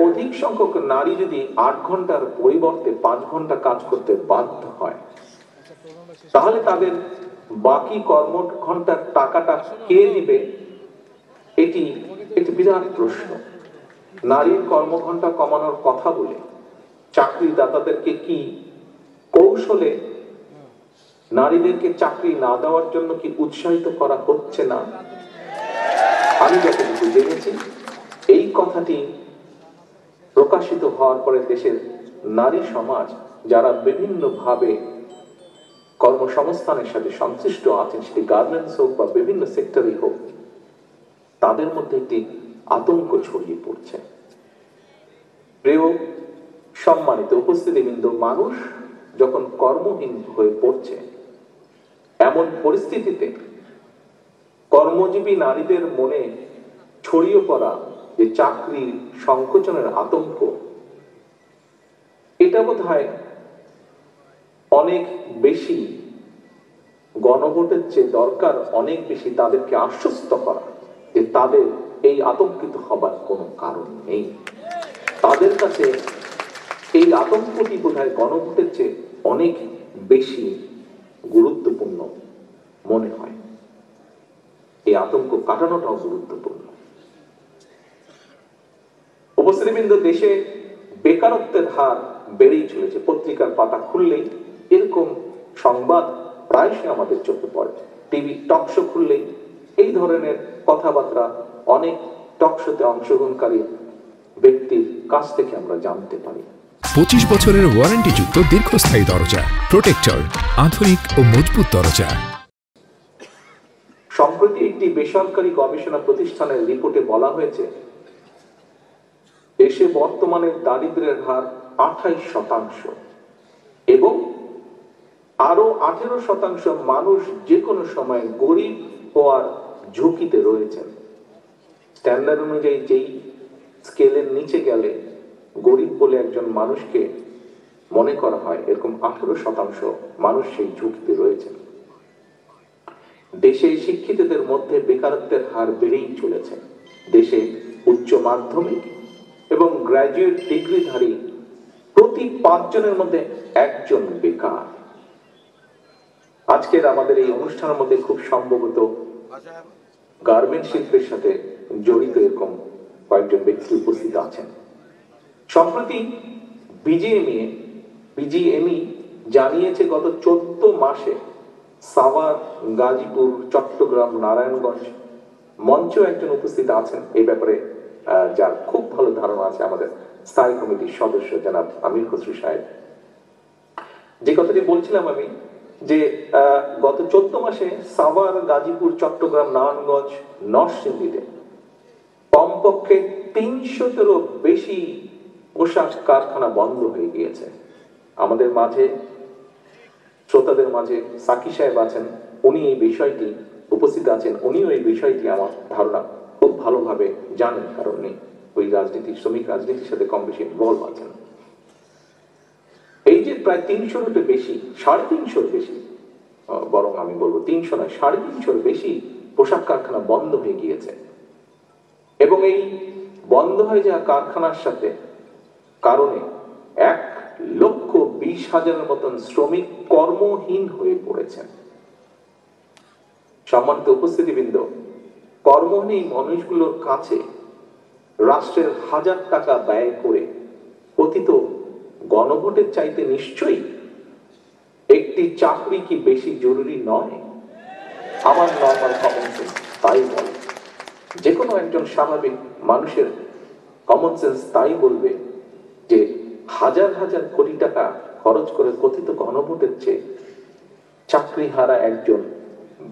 অধিক সংখ্যক নারী যদি 8 ঘন্টার পরিবর্তে 5 ঘন্টা কাজ করতে বাধ্য হয়, তাহলে তাদের বাকি কর্ম ঘন্টার টাকাটা কে দিবে? এটি একটি বিরাট প্রশ্ন। নারীর কর্মঘণ্টা কমানোর কথা বলে চাকরিদাতাদেরকে কি কৌশলে নারীদেরকে চাকরি না দেওয়ার জন্য কি উৎসাহিত করা হচ্ছে না? আমি যতটুকু জেনেছি, এই কথাটি প্রকাশিত হওয়ার পরে দেশের নারী সমাজ, যারা বিভিন্নভাবে কর্মসংস্থানের সাথে সংশ্লিষ্ট আছেন, সেটি গার্মেন্টস হোক বা বিভিন্ন সেক্টরেই হোক, তাদের মধ্যে একটি আতঙ্ক ছড়িয়ে পড়ছে। প্রিয় সম্মানিত উপস্থিতিবৃন্দ, মানুষ যখন কর্মহীন হয়ে পড়ছে, এমন পরিস্থিতিতে কর্মজীবী নারীদের মনে ছড়িয়ে পড়া যে চাকরির সংকোচনের আতঙ্ক, এটা বোধহয় অনেক বেশি গণভোটের চেয়ে দরকার, অনেক বেশি তাদেরকে আশ্বস্ত করা যে তাদের এই আতঙ্কিত হবার কোনো কারণ নেই। তাদের কাছে এই আতঙ্কটি বোধহয় গণভোটের চেয়ে অনেক বেশি গুরুত্বপূর্ণ মনে হয়। এই আতঙ্ক কাটানোটাও গুরুত্বপূর্ণ। উপস্থিতিবৃন্দ, দেশে বেকারত্বের হার বেড়েই চলেছে। পত্রিকার পাতা খুললেই এরকম সংবাদ প্রায়শই আমাদের চোখে পড়ে। টিভি টকশো খুললেই এই ধরনের কথাবার্তা অনেক টকশোতে অংশগ্রহণকারী ব্যক্তির কাছ থেকে আমরা জানতে পারি। 25 বছরের ওয়ারেন্টিযুক্ত দীর্ঘস্থায়ী দরজা প্রোটেক্টর, আধুনিক ও মজবুত দরজা। সম্প্রতি একটি বেসরকারি গবেষণা প্রতিষ্ঠানের রিপোর্টে বলা হয়েছে, দেশে বর্তমানে দারিদ্র্যের হার 28% এবং আরো 18% মানুষ যে কোনো সময় গরিব হওয়ার ঝুঁকিতে রয়েছেন। স্ট্যান্ডার্ড অনুযায়ী যেই স্কেলের নিচে গেলে গরিব বলে একজন মানুষকে মনে করা হয়, এরকম 18% মানুষ সেই ঝুঁকিতে রয়েছেন। দেশে শিক্ষিতদের মধ্যে বেকারত্বের হার বেড়েই চলেছে। দেশে উচ্চ মাধ্যমিক এবং গ্র্যাজুয়েট ডিগ্রিধারী প্রতি 5 জনের মধ্যে একজন বেকার। আজকের আমাদের এই অনুষ্ঠানের মধ্যে খুব সম্ভবত গার্মেন্ট শিল্পের সাথে জড়িত এরকম কয়েকজন ব্যক্তি উপস্থিত আছেন। সম্প্রতি বিজিএমই জানিয়েছে, গত 14 মাসে সাভার, গাজীপুর, চট্টগ্রাম, নারায়ণগঞ্জ মঞ্চ একজন উপস্থিত আছেন এই ব্যাপারে, যার খুব ভালো ধারণা আছে, আমাদের স্থায়ী কমিটির সদস্য জনাব আমির খসরু সাহেব। যে কথাটি বলছিলাম আমি, যে গত 14 মাসে সাভার, গাজীপুর, চট্টগ্রাম, নারায়ণগঞ্জ, নরসিংদীতে কমপক্ষে 300-এরও বেশি পোশাক কারখানা বন্ধ হয়ে গিয়েছে। আমাদের মাঝে, শ্রোতাদের মাঝে সাকি সাহেব আছেন, উনি এই বিষয়টি উপস্থিত আছেন। উনিও এই বিষয়টি আমার ধারণা খুব ভালোভাবে জানেন, কারণ উনি ওই শ্রমিক রাজনীতির সাথে কম বেশি ইনভলভ আছেন। এই যে প্রায় 300-এর বেশি, 350-এর বেশি, বরং আমি বলবো 300 নয়, 350-এর বেশি পোশাক কারখানা বন্ধ হয়ে গিয়েছে। এবং এই বন্ধ হয়ে যাওয়া কারখানার সাথে কারণে 1,20,000-এর মতন শ্রমিক কর্মহীন হয়ে পড়েছেন। সম্মানিত উপস্থিতিবৃন্দ, কর্মহীন মানুষগুলোর কাছে রাষ্ট্রের 1000 টাকা ব্যয় করে কথিত গণভোটের চাইতে নিশ্চয়ই একটি চাকরি কি বেশি জরুরি নয়? আমার নরমাল কমন সেন্স তাই বলে। যে কোনো একজন স্বাভাবিক মানুষের কমন সেন্স তাই বলবে যে হাজার হাজার কোটি টাকা খরচ করে কথিত গণভোটের চেয়ে চাকরি হারা একজন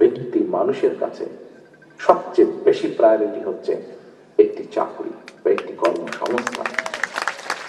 ব্যক্তি মানুষের কাছে সবচেয়ে বেশি প্রায়োরিটি হচ্ছে একটি চাকরি বা একটি কর্মসংস্থান।